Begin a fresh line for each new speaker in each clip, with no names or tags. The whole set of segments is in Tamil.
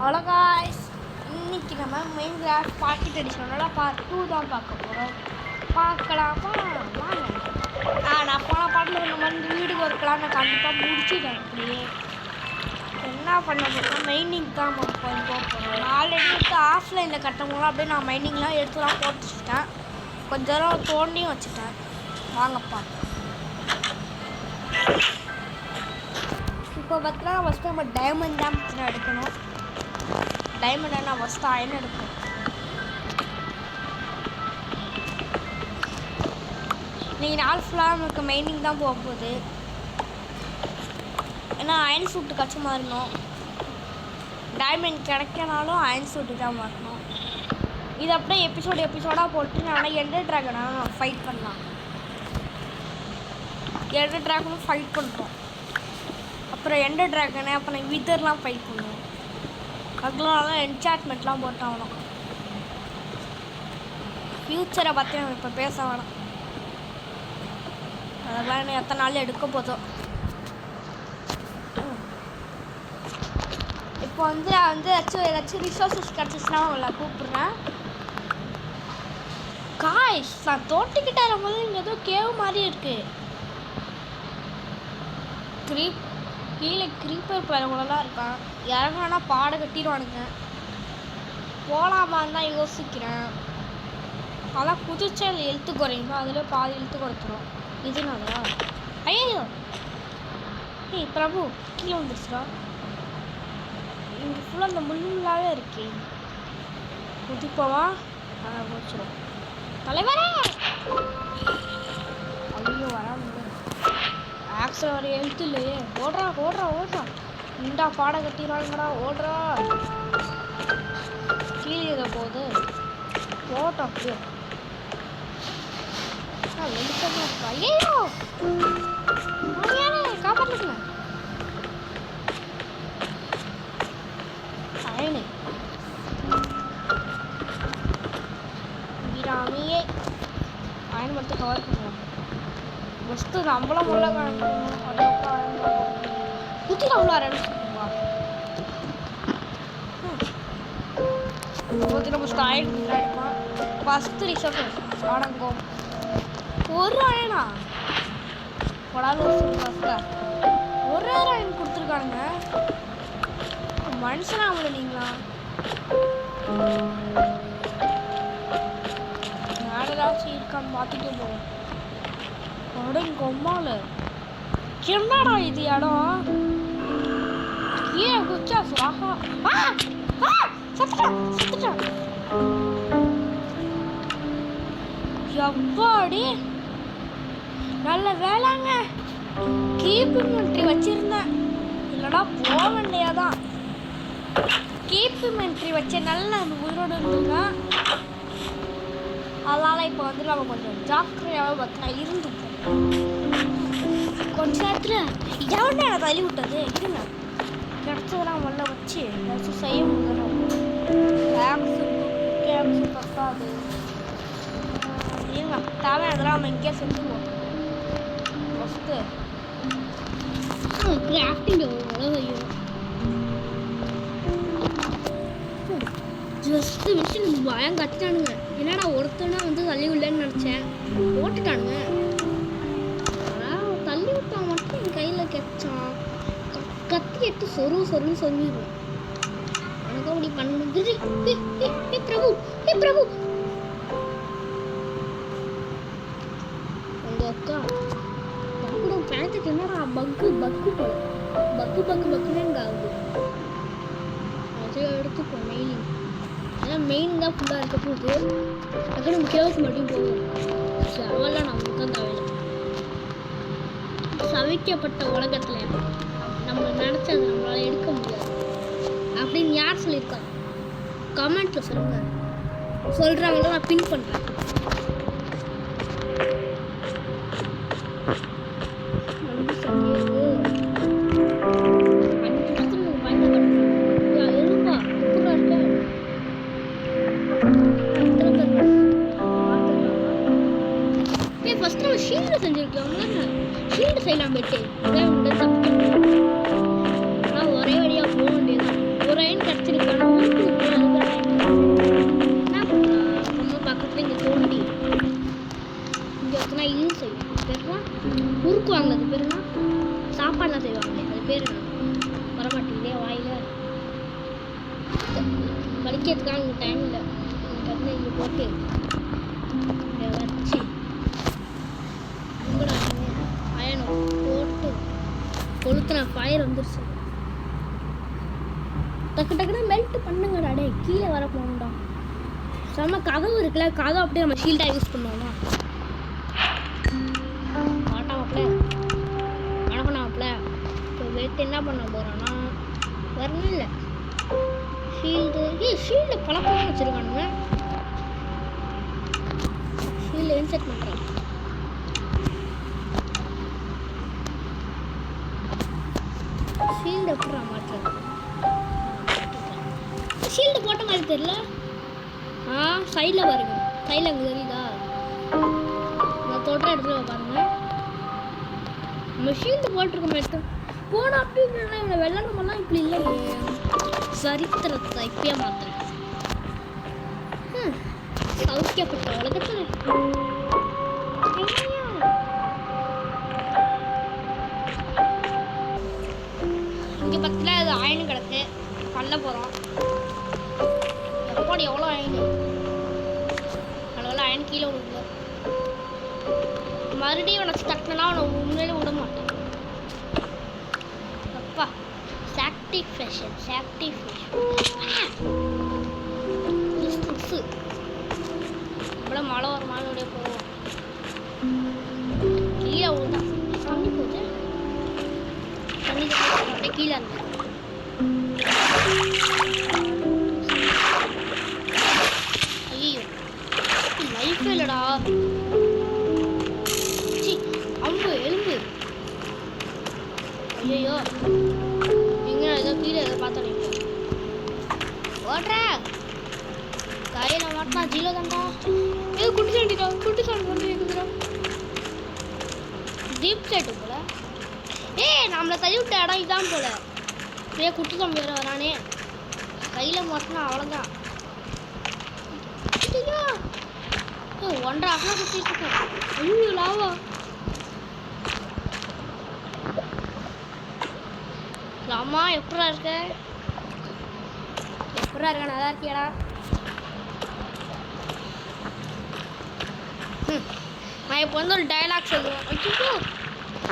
ஹலோ காய்ஸ், இன்னைக்கு நம்ம மெயின் கிராஃப்ட் பாக்கெட் அடிஷனோட பார்ட் 2 தான் பார்க்க போகிறோம். பார்க்கலாமா? வாங்க. நான் போன பாட்டில் நம்ம இந்த வீடுக்கு ஒர்க்கெலாம் நான் கண்டிப்பாக முடிச்சுட்டேன். அப்படியே என்ன பண்ண போகிறோம், மைனிங் தான் நம்ம போக போகிறோம். நான் ஆல்ரெடி எடுத்து ஆஃப்லைனில் கட்டவங்களாம் அப்படியே நான் மைனிங்லாம் எடுத்துலாம் போட்டு வச்சுட்டேன். கொஞ்ச நேரம் தோண்டியும் வச்சுட்டேன். வாங்கப்பா. இப்போ பார்த்தா ஃபஸ்ட்டு நம்ம டைமண்ட் தான் எடுக்கணும். டைமண்ட் என்ன ஃபஸ்ட்டு அயன் எடுக்கணும். நீங்கள் நாள் ஃபுல்லாக நமக்கு மைனிங் தான் போக போகுது. ஏன்னா அயன் சூட்டு கச்சு மாறணும். டைமண்ட் கிடைக்கனாலும் அயன் சூட்டு தான் மாறணும். இது அப்படியே எபிசோடாக போட்டு நான் எண்டர் ட்ராகனை ஃபைட் பண்ணலாம். எண்டர் ட்ராகனும் ஃபைட் பண்ணுறோம். அப்புறம் எண்டர் ட்ராகனை அப்புறம் விதர்லாம் ஃபைட் பண்ணுவோம். அதனால என்சாட்மெண்ட்லாம் போட்டாகணும். ஃப்யூச்சரை பற்றி நம்ம இப்போ பேச வேணாம். அதெல்லாம் இன்னும் எத்தனை நாள் எடுக்க போதும். இப்போ ஏதாச்சும் ரிசோர்ஸஸ் கிடச்சிச்சுன்னா உங்களை கூப்பிட்றேன். காய்ஸ், நான் தோட்டிக்கிட்ட இருக்கும்போது இங்கே ஏதோ கேவ் மாதிரி இருக்குது. கீழே கிரீப்பர் பழங்களெல்லாம் இருக்கான். இறங்கினா பாட கட்டிடுவானுங்க. போகலாமான்னு தான் யோசிக்கிறேன். அதான் குதிச்சா எழுத்து குறையுமா, அதில் பாதி எழுத்து குறைச்சிடும். இதுனால ஐயோ பிரபு கீழே வந்துருச்சுடா. இங்கே ஃபுல்லாக அந்த முள்ளாவே இருக்கே. குதிப்பவா முடிச்சிடும். தலைவரே ஐயோ வராம ஆக்சல் வர எழுத்து இல்லையே. ஓடுறா இண்டா பாட கட்டிடுறாங்கடா. ஓடுறா கீழே இதை போகுது. ஓட்டம் அப்படியே வெளிச்சமா இருக்கா. ஐயோ காப்பாற்றுங்க. அயனு வீராமியே அயன் மட்டும் கவர் பண்ணுவோம். ஃபஸ்ட்டு நம்மளும் உள்ள குத்தி நம்மள ஆரம்பிச்சுருவா. நம்ம ஸ்டாயில் எடுப்போம். ஃபஸ்ட்டு ரிசர்வ் அடங்கும். ஒரு அயனா ஒரு அயன் கொடுத்துருக்கானுங்க. மனுஷனா அவங்களீங்களா? யாராச்சும் இருக்கான்னு பார்த்துட்டு போவோம். கொம்மால என்னடா இது இடம்? ஏன் குச்சா சுவாகா சத்துட்டான். எவ்வாடி நல்ல வேளாங்க. கீப் இன்வென்ட்ரி வச்சிருந்தேன். இல்லைனா போக வேண்டியதான். கீப் இன்வென்ட்ரி வச்ச நல்ல உயிரோடு இருந்துங்க. அதனால் இப்போ வந்து நம்ம கொஞ்சம் ஜாக்கிரதையாக பார்த்தா இருந்துப்போம். கொஞ்ச நேரத்தில் எவன்டா எனக்கு தள்ளி விட்டது? இருங்க, கிடச்சதெல்லாம் உள்ள வச்சு ஏதாச்சும் செய்ய முடியணும். கேம்ஸு பத்தாது. இருங்க, தேவையானதெல்லாம் நம்ம இங்கேயே செஞ்சுருவோம். ஃபஸ்ட்டு கிராஃப்டிங் செய்யும். ஜஸ்ட்டு மிஷின் பயம் கட்டிட்டானுங்க. என்னடா ஒருத்தனா வந்து தள்ளி விடலன்னு நினச்சேன். போட்டுட்டானுங்க. ஆனால் தள்ளி விட்டா மட்டும் என் கையில் கெச்சான். கத்தி எடுத்து சொருன்னு சொல்லிடுவோம். எனக்கு அப்படி பண்ணுது. பிரபு உங்கள் அக்கா பக்குட பேத்துக்கு என்னடா பக்குன்னு ஆகுது. அதை எடுத்துப்போம். மெயின் தான் ஃபுல்லாக இருக்க போகுது. அதுக்கு நம்ம கேவுக்கு மட்டும் போகும். செவெல்லாம் நமக்கு தான் தேவையில்லை. சவிக்கப்பட்ட உலகத்தில் நம்ம நினச்சது நம்மளால் எடுக்க முடியாது அப்படின்னு யார் சொல்லியிருக்கா? கமெண்ட்டில் சொல்லுங்கள். சொல்கிறவங்கள நான் பின் பண்ணுறேன். ஃபஸ்ட்டு நம்ம ஷீல்டு செஞ்சுருக்கோம். ஷீல்டு செய்யலாம் பெட்டு. ஆனால் ஒரே வழியாக போக வேண்டியதான். ஒரு அயன் கிடச்சிருக்கு. வைக்கிறதுக்கான உங்கள் டைம் இல்லை. வந்து இங்கே போட்டு இங்கே வச்சு உங்களோட அயனம் போட்டு கொளுத்துன ஃபயர் வந்துருச்சு. டக்கு டக்குன்னு மெல்ட் பண்ணுங்கடா. டே கீழே வர போகணும்டா. செம்ம கதவு இருக்குல்ல, கதவு அப்படியே நம்ம ஷீல்டாக யூஸ் பண்ணுவோம்னா மாட்டாமப்பில் வணக்கம்னாப்பில். இப்போ வெயிட் என்ன பண்ண போகிறோன்னா வரணும் இல்லை ஷீல்டு. ஷீல்டு பழக்கம் வச்சுருக்கானுங்க. ஷீல்டு இன்செர்ட் பண்ணுறேன். ஷீல்டு எப்படி மாற்றுறது? ஷீல்டு போட்ட மாதிரி தெரியல. சைடில் பாருங்க, சைடில் அங்கே தெரியுதா? நான் தொடுற இடத்துல பாருங்க. நம்ம ஷீல்டு போட்டிருக்கோம் எடுத்து போனால் அப்படின்னா இவனை வெள்ளனமெல்லாம் இப்படி இல்லையே. சரித்திரத்தை இப்பயே மாத்துறேன். சௌக்கியப்பட்ட உலகத்தில் இங்கே பத்தில் அது அயனு கிடக்கு. பல்ல போகிறோம். எப்பாடி எவ்வளோ அயனு, அதனால அயன் கீழே விடுல. மறுபடியும் உனக்கு தட்டினா அவனை உண்மையிலே விட மாட்டேன். அப்பா சாக்டிஃபேஷன் இவ்வளோ மழை வர மாதிரியோடைய போவோம். கீழே விழுந்தா தண்ணி போகுது. தண்ணி அப்படியே கீழே இருந்தேன். ஐயோ லைஃப் இல்லைடா. அம்பு எலும்பு. ஐயோ இங்கே ஏதோ கீழே ஏதோ பார்த்தோம். ஓடுற கையில் மாட்டினா ஜீலோ தான்டா. ஏதோ குட்டி சாண்டிடா, குட்டி சாண்டி வந்து இருக்குதுடா. டீப் சைட்டு போல. நம்மளை தள்ளி விட்ட இடம் இதான் போல. குட்டி சாமி வேறு வரானே. கையில் மாட்டினா அவ்வளோதான். 1.5 hour சுற்றிட்டு இருக்கேன். ஐயோ லாவா. அம்மா எப்படா இருக்க? நல்லா இருக்கியாடா? நான் இப்போ வந்து ஒரு டைலாக் சொல்லுவேன்.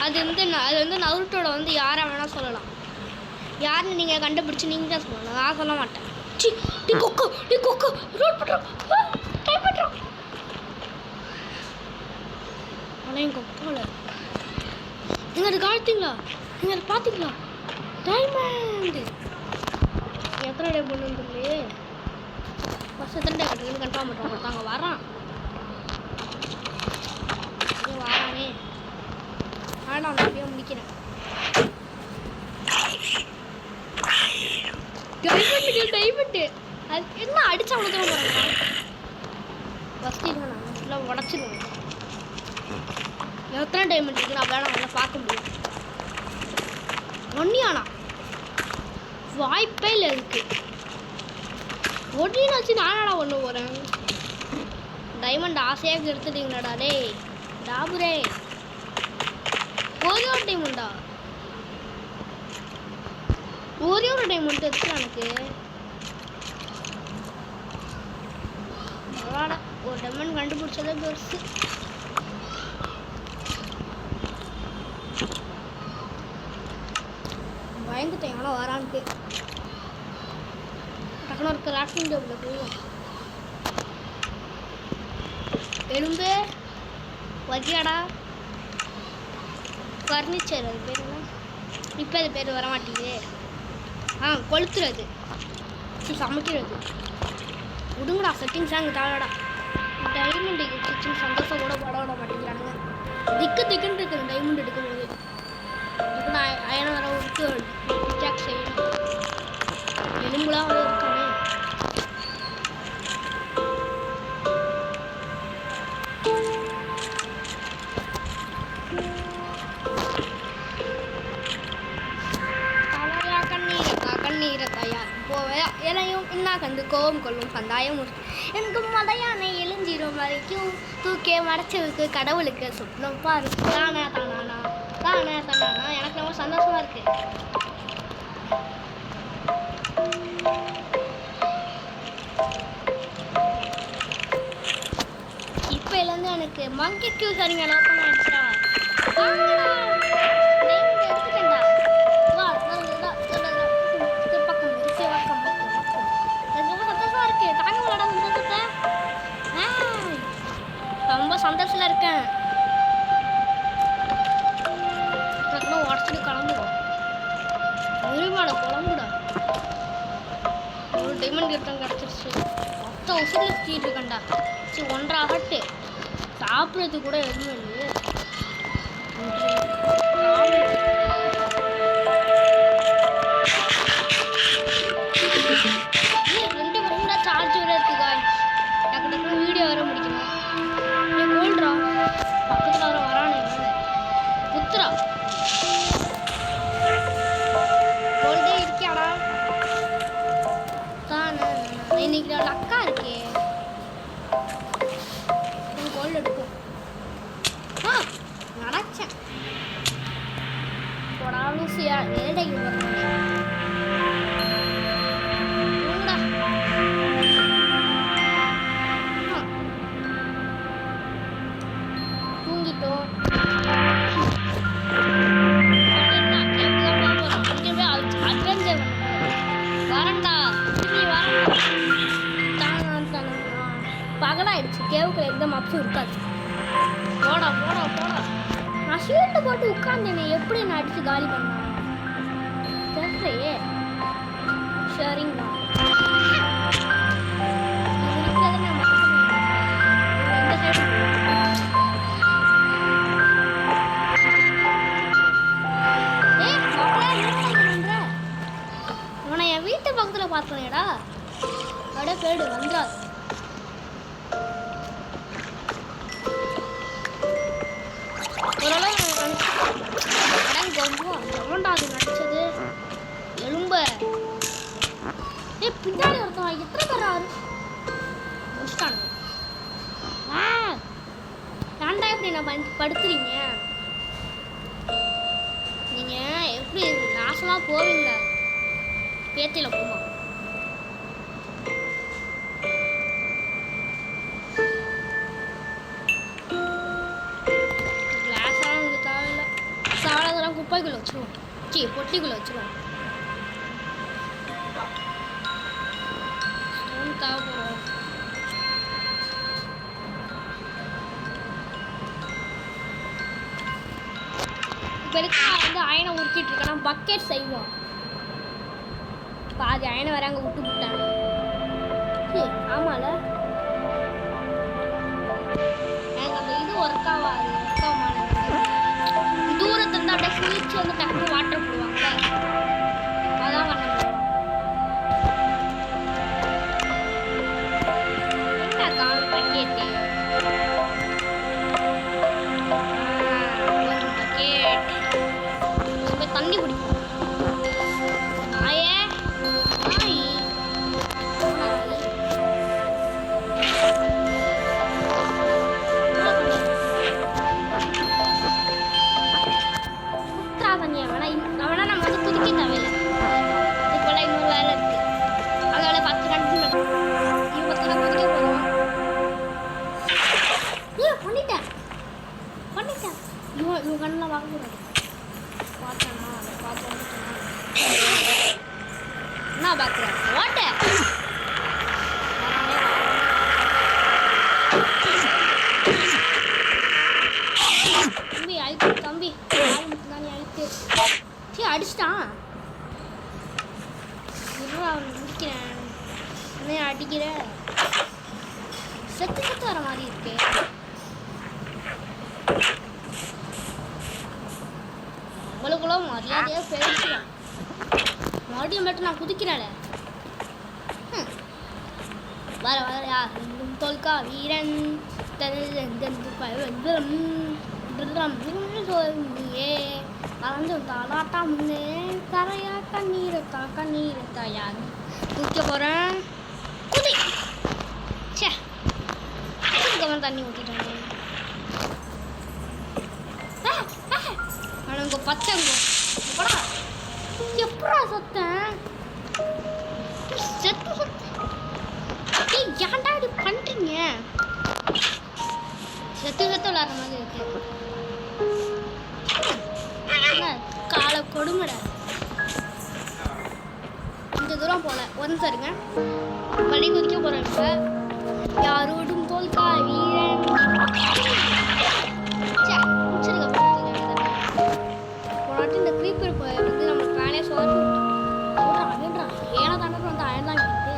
அது வந்து நருட்டோட வந்து யாரை வேணால் சொல்லலாம். யாருன்னு நீங்கள் கண்டுபிடிச்சி நீங்கள் தான் சொல்லணும். நான் சொல்ல மாட்டேன். டி கொக்கோ ரோட் பண்ணுறோம். டைம் பண்ணுறோம். ஆனால் எங்கள் கொக்கோல நீங்கள் அது காமிச்சிங்களா? நீங்கள் அதை பார்த்தீங்களா? டைமண்ட் எத்தனை டே பண்ணுன்னு தெரியலையே. ஃபஸ்ட் எத்தனை டே கட்டுறதுன்னு கன்ஃபார்ம் பண்ணுறோம். ஒருத்தவங்க வரான். வாரானே. ஆனால் நான் அப்படியே முடிக்கிறேன். டைமண்ட் அது என்ன அடிச்சா அவ்வளோ தூரம் போகிறாங்க. ஃபஸ்ட்டு இல்லை நான் ஃபுல்லாக உடச்சிடுவேன். எத்தனை டைமண்ட் இருக்குது நான் வேணாம் நல்லா பார்க்க முடியும். ஒன்னியானா வாய்ப்பே இல்லை இருக்கு. ஒன்னியும் வச்சு நானாடா ஒன்று போகிறேன். டைமண்ட் ஆசையாக எடுத்துட்டீங்களாடா. டே டாபுரே ஒரே ஒரு டைமண்டா. ஒரே ஒரு டைமண்ட் எடுத்து எனக்கு பரவாயில்ல. ஒரு டைமண்ட் கண்டுபிடிச்சதே பெருசு. பயந்துட்டேன் ஆனால் வரான்ட்டு. டக்குனு ஒரு கிராஃப்டிங் டேபிளில் போயிடும். எலும்பு வகியாடா. ஃபர்னிச்சர் அது பேர் என்ன? இப்போ அது பேர் வர மாட்டேங்குது. கொளுத்துறது, சமைக்கிறது. விடுங்கடா செட்டிங்ஸாக அங்கே தாழடா. டைமண்ட் கிச்சன் சந்தோஷம் கூட பட விட மாட்டேங்கிறானுங்க. திக்குன்னு இருக்குது டைமண்ட் எடுக்கும்போது. இதுக்கு நான் அயனம் வர விட்டு பிக்சாக் செய்யணும். எலும்புலாம் வர இருக்கானே. இலையும் என்ன கண்டு கோபம் கொள்ளும் சந்தாயம் எனக்கு மதையானை எழுஞ்சிரும் வரைக்கும் தூக்கே மறைச்சதுக்கு கடவுளுக்கு சுப்னம் பாரு. தானே தானானா தானே தானானா. எனக்கு ரொம்ப சந்தோஷமா இருக்கு. மங்கி கியூ சரிங்க ஓப்பன் ஆயிடுச்சா வாங்கடா டைமண்ட் எடுத்துட்டேன்டா வா பக்கம் இருக்கு பக்கம் ரொம்ப சந்தோஷமா இருக்கு தாங்க விளாட சந்தோஷத்தை ரொம்ப சந்தோஷத்தில் இருக்கேன் உடச்சிட்டு கிளம்புவோம் எருமாட குழம்புடா ஒரு டைமண்ட் கிஃப்டம் கிடச்சிருச்சு மொத்த உசுரில் சுற்றிட்டு இருக்கேன்டா சரி 1.5 ஆகட்டு சாப்பிட்றதுக்கு கூட எதுவும் இல்லையே 2 மணி சார்ஜ் வர இருக்குக்கா டக்கு வீடியோ வர முடிக்கணும் கோல்ட்ரா பக்கத்தில் வர வரானே புத்துரா கோல்டே இருக்கியாடா தானே இன்னைக்கு அக்கா இருக்கே கோல்டு எடுக்கும் நினச்சேன் போடா லூசியா ஏடைக்கு தூங்கிட்டோம் வரண்டா பகலாயிடுச்சு கேவுக்குள்ள எந்த மப்ஸும் இருக்காது போடா போடா போடா நான் ஷீல்டு போட்டு உட்கார்ந்தேனே எப்படி நான் அடிச்சு காலி பண்ணேன் தெரியலையே சரிங்க என் வீட்டு பக்கத்துல பார்த்தேடா அப்படியே போயிடு வந்துடாது ஓரளவு நடிச்சது எலும்ப பின்னாடி ஒருத்தன் எத்தனை பேர் ஆறு முடிச்சிட்டானு ஏன்டா எப்படி நான் படுத்துறீங்க நீங்க எப்படி நாசமாக போவீங்க பேத்தியில் போமா கிளாஸாக உங்களுக்கு தேவையில்லை சாதாரண குப்பைக்குள்ள வச்சுருவோம் பொட்டிக்குள்ள வச்சுருவோம் ஸ்டோன் தேவைப்படும் இப்போ அயனை உருக்கிட்டு இருக்கேன் பக்கெட் செய்வோம் பாதி அயனை வர அங்கே விட்டு விட்டாங்க ஆமால எனக்கு அந்த இது ஒர்க் ஆகாது தூரத்துல இருந்து அப்படியே குளிச்சு வந்து டக்கு வாட்டர் போடுவாங்க அதான் பண்ண என்ன கால் பக்கெட்டு தண்ணி குடிக்கும் நாயே நாய் தண்ணியா வேணா நம்ம வந்து குதிக்க தேவையில்லை இதுக்குள்ள இன்னொரு வேலை இருக்கு அதோட 10 கண்டிப்பாக குதிக்க போதும் பண்ணிட்டேன் இவன் கண்ணில் வாங்கக்கூடாது பார்த்தேன்னா அதை பார்த்து வந்துட்டேன் என்ன பார்க்குறேன் ஓட்ட தம்பி அழுத்து தம்பி ஆள் மட்டும் தான் அழுத்து சரி அடிச்சிட்டான் அவன் முடிக்கிறேன் என்ன அடிக்கிற செத்து வர மாதிரி இருக்கு உங்களுக்குள்ள மரியாதையாக பேசுவேன் மறுபடியும் மட்டும் நான் குதிக்கிறேன் வர வர யார் தோல்கா வீரன் வளர்ந்து தாளாட்டா முன்னே கரையா கண்ணீரத்தா யார் குதிக்க போகிறேன் குதி சே அதுக்கப்புறம் தண்ணி ஊற்றிட்டாங்க உங்க பச்சைங்கோ எப்படா சத்தேன் செத்து ஏன்டா இப்படி பண்றீங்க செத்து இருக்கு. காலை கொடுங்கடா. கொஞ்சம் தூரம் போல ஒன்று தருங்க. பள்ளி குதிக்க போகிறாங்க. யாரோடும் தோல்கா வீரன். போனாட்டி இந்த க்ரீப்பர் வந்து நம்ம பிளானே சோறு அழுன்றா ஏன்னா தானே வந்து அழந்தான் இருக்கு.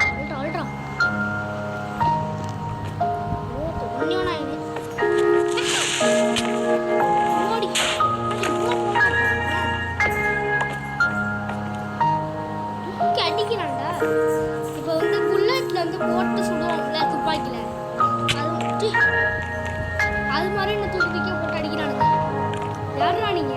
அழுறா அழுறா. ஓ தொன்னியோனா இது ஓடி அடிக்கிறான்டா. இப்போ வந்து புல்லட்ல வந்து போட்டு சுடுவாங்கல்ல துப்பாக்கியில், அது மாதிரி இந்த துப்பாக்கியை போட்டு அடிக்கிறானுங்க. யாருடா நீங்க?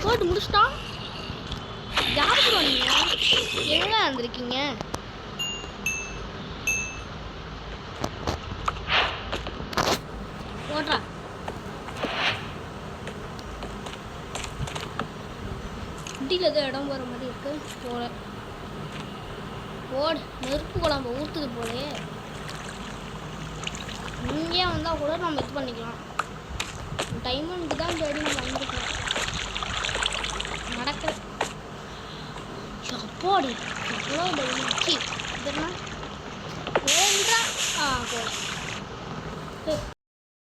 போட்டு முடிச்சிட்டான். யார் ப்ரோ நீங்க? எங்க வந்திருக்கீங்க? ஓட்றா. குட்டியில் ஏதோ இடம் போகிற மாதிரி இருக்கு. போல ஓடு. நெருப்பு குழம்பு ஊற்றுது போலே. இங்கே வந்தால் கூட நம்ம இது பண்ணிக்கலாம். டைமண்டுக்கு தான் தேடி நம்ம வந்துருக்கோம். நடக்கிறேன். அப்போடி எவ்வளோ இதெல்லாம் வேண்டா. போய்